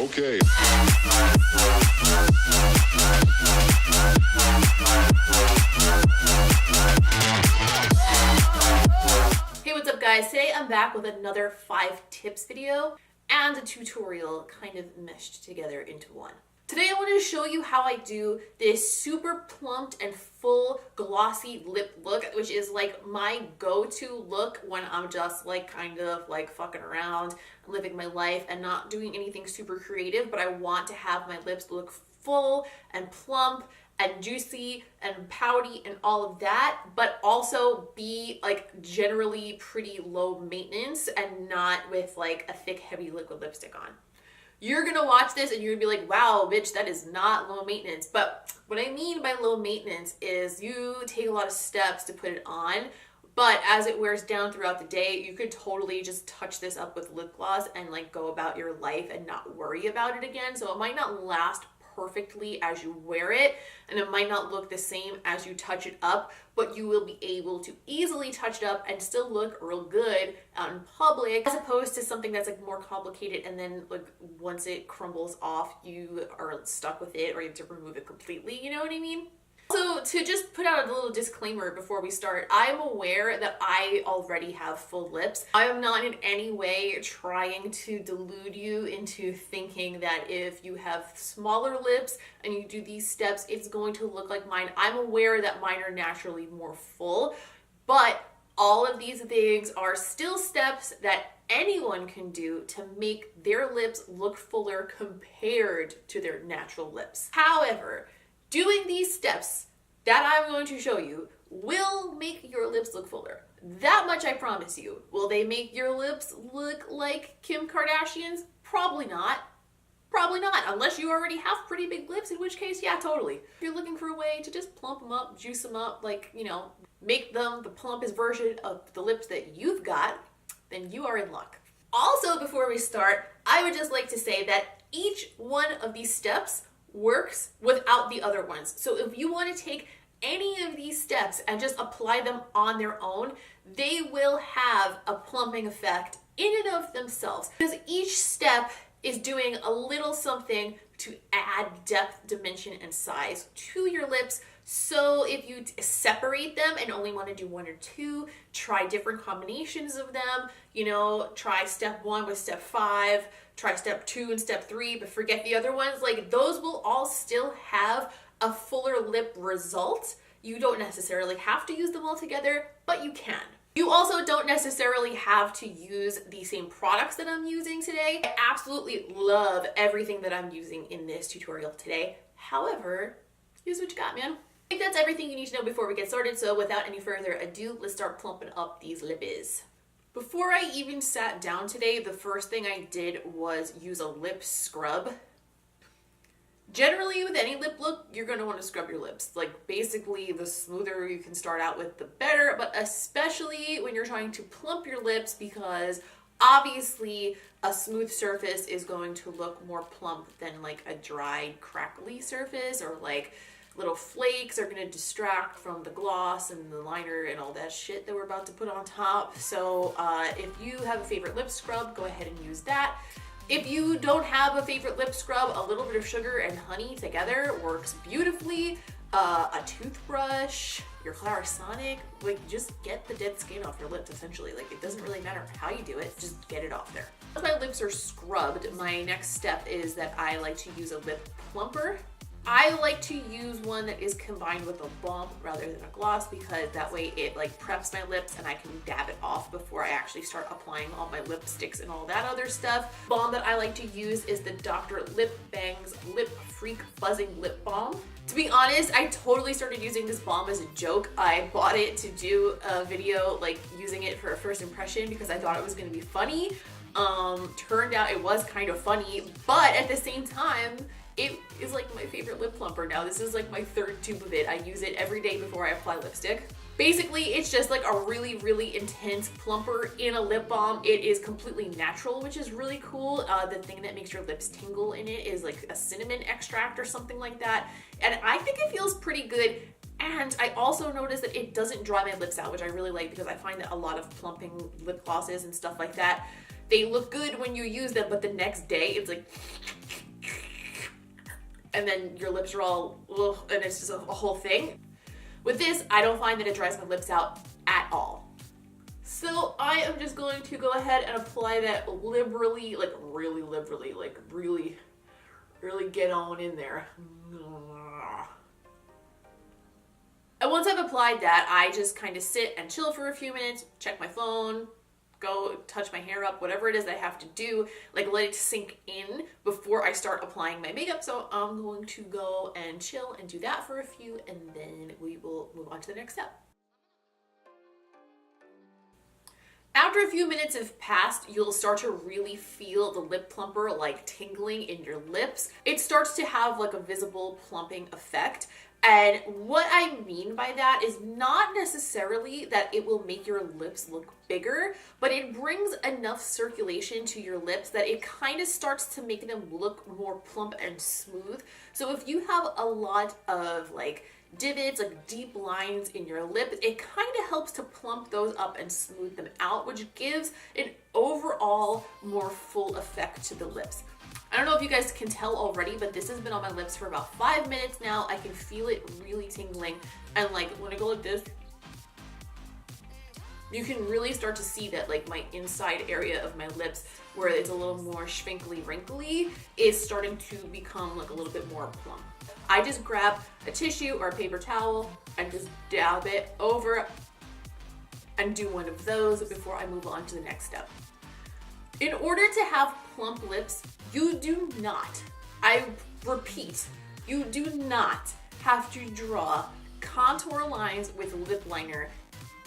Okay. Hey, what's up guys? Today I'm back with another 5 tips video and a tutorial kind of meshed together into one. Today I wanted to show you how I do this super plumped and full glossy lip look, which is like my go-to look when I'm just like kind of like fucking around, living my life and not doing anything super creative, but I want to have my lips look full and plump and juicy and pouty and all of that, but also be like generally pretty low maintenance and not with like a thick heavy liquid lipstick on. You're gonna watch this and you're gonna be like, wow, bitch, that is not low maintenance. But what I mean by low maintenance is you take a lot of steps to put it on, but as it wears down throughout the day, you could totally just touch this up with lip gloss and like go about your life and not worry about it again. So it might not last perfectly as you wear it, and it might not look the same as you touch it up, but you will be able to easily touch it up and still look real good out in public, as opposed to something that's like more complicated and then like once it crumbles off you are stuck with it or you have to remove it completely, you know what I mean? So to just put out a little disclaimer before we start, I'm aware that I already have full lips. I am not in any way trying to delude you into thinking that if you have smaller lips and you do these steps, it's going to look like mine. I'm aware that mine are naturally more full, but all of these things are still steps that anyone can do to make their lips look fuller compared to their natural lips. However, doing these steps that I'm going to show you will make your lips look fuller. That much I promise you. Will they make your lips look like Kim Kardashian's? Probably not. Probably not, unless you already have pretty big lips, in which case, yeah, totally. If you're looking for a way to just plump them up, juice them up, like, you know, make them the plumpest version of the lips that you've got, then you are in luck. Also, before we start, I would just like to say that each one of these steps works without the other ones. So if you want to take any of these steps and just apply them on their own, they will have a plumping effect in and of themselves, because each step is doing a little something to add depth, dimension, and size to your lips. So if you separate them and only want to do 1 or 2, try different combinations of them. You know, try step 1 with step 5, try step 2 and step 3, but forget the other ones. Like, those will all still have a fuller lip result. You don't necessarily have to use them all together, but you can. You also don't necessarily have to use the same products that I'm using today. I absolutely love everything that I'm using in this tutorial today. However, use what you got, man. I think that's everything you need to know before we get started, so without any further ado, let's start plumping up these lippies. Before I even sat down today, the first thing I did was use a lip scrub. Generally, with any lip look, you're going to want to scrub your lips. Like, basically, the smoother you can start out with, the better, but especially when you're trying to plump your lips, because obviously a smooth surface is going to look more plump than like a dried, crackly surface, or like little flakes are going to distract from the gloss and the liner and all that shit that we're about to put on top. So if you have a favorite lip scrub, go ahead and use that. If you don't have a favorite lip scrub, a little bit of sugar and honey together works beautifully. A toothbrush, your Clarisonic, like, just get the dead skin off your lips, essentially. Like, it doesn't really matter how you do it, just get it off there. Once my lips are scrubbed, my next step is that I like to use a lip plumper. I like to use one that is combined with a balm rather than a gloss, because that way it like preps my lips and I can dab it off before I actually start applying all my lipsticks and all that other stuff. Balm that I like to use is the Dr. Lip Bang's Lip Freak Buzzing Lip Balm. To be honest, I totally started using this balm as a joke. I bought it to do a video like using it for a first impression because I thought it was going to be funny. Turned out it was kind of funny, but at the same time, it is like my favorite lip plumper now. This is like my 3rd tube of it. I use it every day before I apply lipstick. Basically, it's just like a really, really intense plumper in a lip balm. It is completely natural, which is really cool. The thing that makes your lips tingle in it is like a cinnamon extract or something like that. And I think it feels pretty good. And I also noticed that it doesn't dry my lips out, which I really like, because I find that a lot of plumping lip glosses and stuff like that, they look good when you use them, but the next day it's like and then your lips are all, ugh, and it's just a whole thing. With this, I don't find that it dries my lips out at all. So I am just going to go ahead and apply that liberally, like really liberally, like really get on in there. And once I've applied that, I just kind of sit and chill for a few minutes, check my phone, go touch my hair up, whatever it is that I have to do, like let it sink in before I start applying my makeup. So I'm going to go and chill and do that for a few, and then we will move on to the next step. After a few minutes have passed, you'll start to really feel the lip plumper like tingling in your lips. It starts to have like a visible plumping effect. And what I mean by that is not necessarily that it will make your lips look bigger, but it brings enough circulation to your lips that it kind of starts to make them look more plump and smooth. So if you have a lot of like divots, like deep lines in your lip, it kind of helps to plump those up and smooth them out, which gives an overall more full effect to the lips. I don't know if you guys can tell already, but this has been on my lips for about 5 minutes now. I can feel it really tingling. And like when I go like this, you can really start to see that like my inside area of my lips, where it's a little more schwinkly wrinkly, is starting to become like a little bit more plump. I just grab a tissue or a paper towel and just dab it over and do one of those before I move on to the next step. In order to have plump lips, you do not, I repeat, you do not have to draw contour lines with lip liner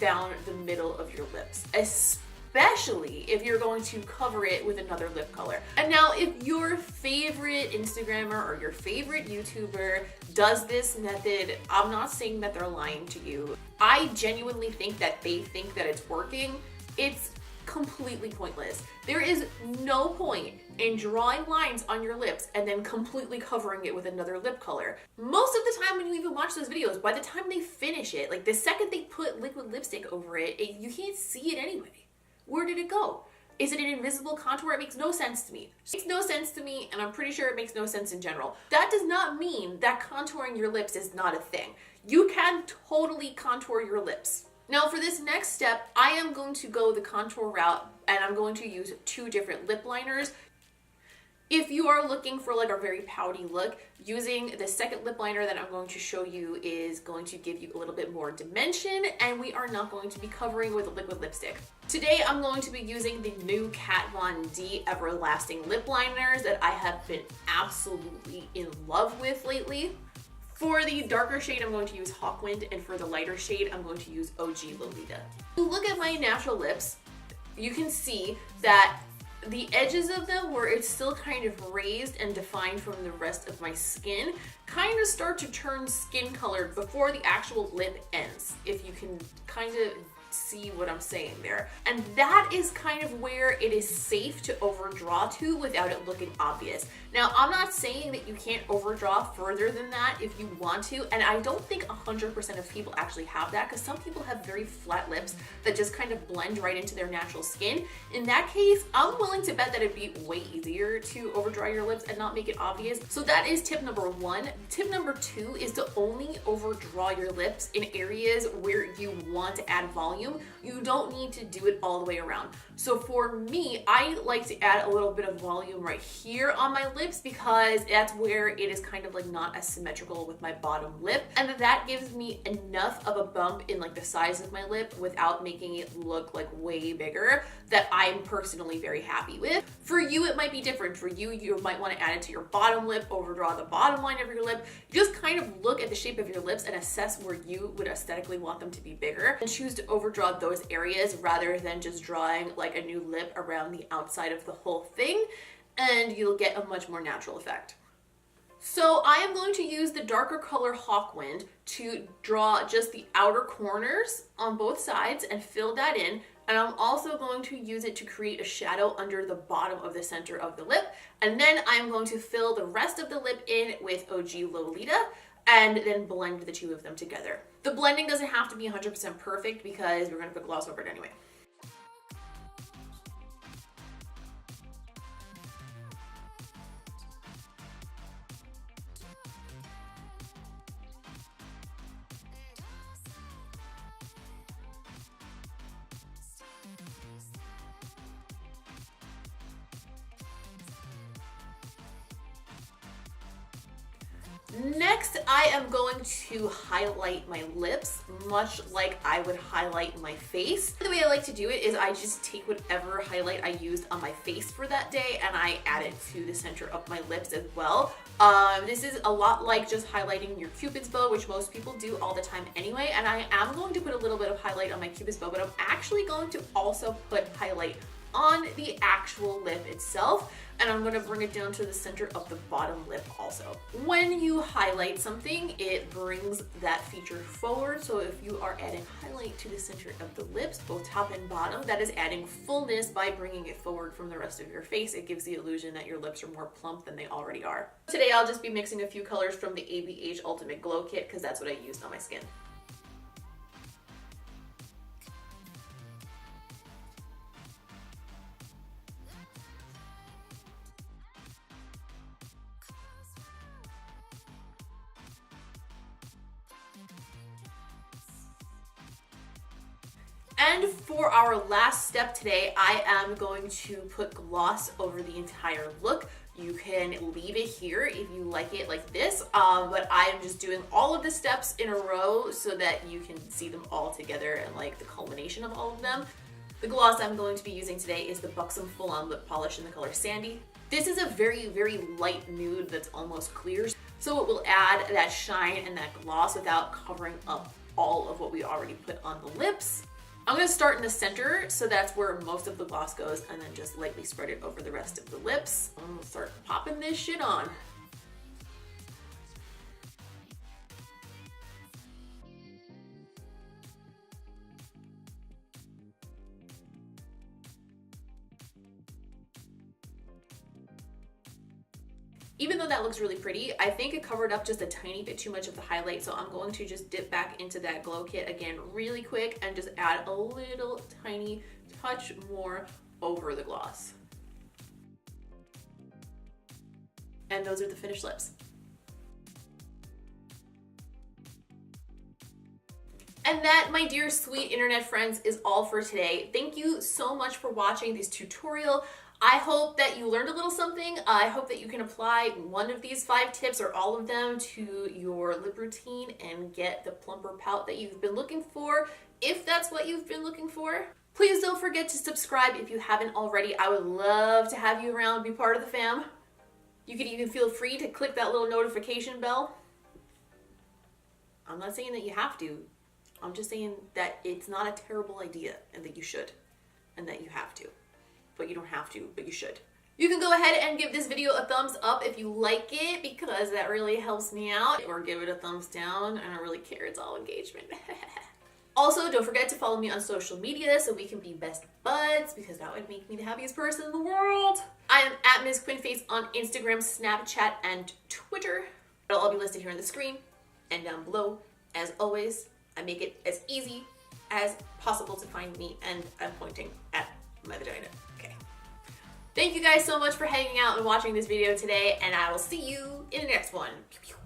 down the middle of your lips, especially if you're going to cover it with another lip color. And now if your favorite Instagrammer or your favorite YouTuber does this method, I'm not saying that they're lying to you. I genuinely think that they think that it's working. It's completely pointless. There is no point in drawing lines on your lips and then completely covering it with another lip color. Most of the time when you even watch those videos, by the time they finish it, like the second they put liquid lipstick over it, you can't see it anyway. Where did it go? Is it an invisible contour? It makes no sense to me. It makes no sense to me, and I'm pretty sure it makes no sense in general. That does not mean that contouring your lips is not a thing. You can totally contour your lips. Now for this next step, I am going to go the contour route, and I'm going to use 2 different lip liners. If you are looking for like a very pouty look, using the second lip liner that I'm going to show you is going to give you a little bit more dimension, and we are not going to be covering with a liquid lipstick. Today I'm going to be using the new Kat Von D Everlasting lip liners that I have been absolutely in love with lately. For the darker shade, I'm going to use Hawkwind, and for the lighter shade, I'm going to use OG Lolita. If you look at my natural lips, you can see that the edges of them, where it's still kind of raised and defined from the rest of my skin, kind of start to turn skin colored before the actual lip ends, if you can kind of see what I'm saying there. And that is kind of where it is safe to overdraw to without it looking obvious. Now, I'm not saying that you can't overdraw further than that if you want to, and I don't think 100% of people actually have that, because some people have very flat lips that just kind of blend right into their natural skin. In that case, I'm willing to bet that it'd be way easier to overdraw your lips and not make it obvious. So that is tip number 1. Tip number 2 is to only overdraw your lips in areas where you want to add volume. You don't need to do it all the way around. So for me, I like to add a little bit of volume right here on my lips, because that's where it is kind of like not as symmetrical with my bottom lip, and that gives me enough of a bump in like the size of my lip without making it look like way bigger, that I'm personally very happy with. For you, it might be different. For you, you might want to add it to your bottom lip, overdraw the bottom line of your lip. Just kind of look at the shape of your lips and assess where you would aesthetically want them to be bigger, and choose to overdraw those areas rather than just drawing like a new lip around the outside of the whole thing, and you'll get a much more natural effect. So I am going to use the darker color Hawkwind to draw just the outer corners on both sides and fill that in. And I'm also going to use it to create a shadow under the bottom of the center of the lip. And then I'm going to fill the rest of the lip in with OG Lolita and then blend the 2 of them together. The blending doesn't have to be 100% perfect because we're going to put gloss over it anyway. Next, I am going to highlight my lips, much like I would highlight my face. The way I like to do it is I just take whatever highlight I used on my face for that day and I add it to the center of my lips as well. This is a lot like just highlighting your Cupid's bow, which most people do all the time anyway, and I am going to put a little bit of highlight on my Cupid's bow, but I'm actually going to also put highlight on the actual lip itself, and I'm going to bring it down to the center of the bottom lip also. When you highlight something, it brings that feature forward, so if you are adding highlight to the center of the lips, both top and bottom, that is adding fullness by bringing it forward from the rest of your face. It gives the illusion that your lips are more plump than they already are. Today I'll just be mixing a few colors from the ABH Ultimate Glow Kit because that's what I used on my skin. And for our last step today, I am going to put gloss over the entire look. You can leave it here if you like it like this, but I am just doing all of the steps in a row so that you can see them all together and like the culmination of all of them. The gloss I'm going to be using today is the Buxom Full On Lip Polish in the color Sandy. This is a very, very light nude that's almost clear, so it will add that shine and that gloss without covering up all of what we already put on the lips. I'm going to start in the center, so that's where most of the gloss goes, and then just lightly spread it over the rest of the lips. I'm going to start popping this shit on. Even though that looks really pretty, I think it covered up just a tiny bit too much of the highlight, so I'm going to just dip back into that glow kit again really quick and just add a little tiny touch more over the gloss. And those are the finished lips. And that, my dear sweet internet friends, is all for today. Thank you so much for watching this tutorial. I hope that you learned a little something. I hope that you can apply one of these 5 tips or all of them to your lip routine and get the plumper pout that you've been looking for, if that's what you've been looking for. Please don't forget to subscribe if you haven't already. I would love to have you around, be part of the fam. You could even feel free to click that little notification bell. I'm not saying that you have to. I'm just saying that it's not a terrible idea and that you should and that you have to. But you don't have to, but you should. You can go ahead and give this video a thumbs up if you like it, because that really helps me out, or give it a thumbs down. I don't really care, it's all engagement. Also, don't forget to follow me on social media so we can be best buds, because that would make me the happiest person in the world. I am at Ms. QuinnFace on Instagram, Snapchat, and Twitter. It'll all be listed here on the screen and down below. As always, I make it as easy as possible to find me, and I'm pointing at my vagina. Okay. Thank you guys so much for hanging out and watching this video today, and I will see you in the next one. Pew, pew.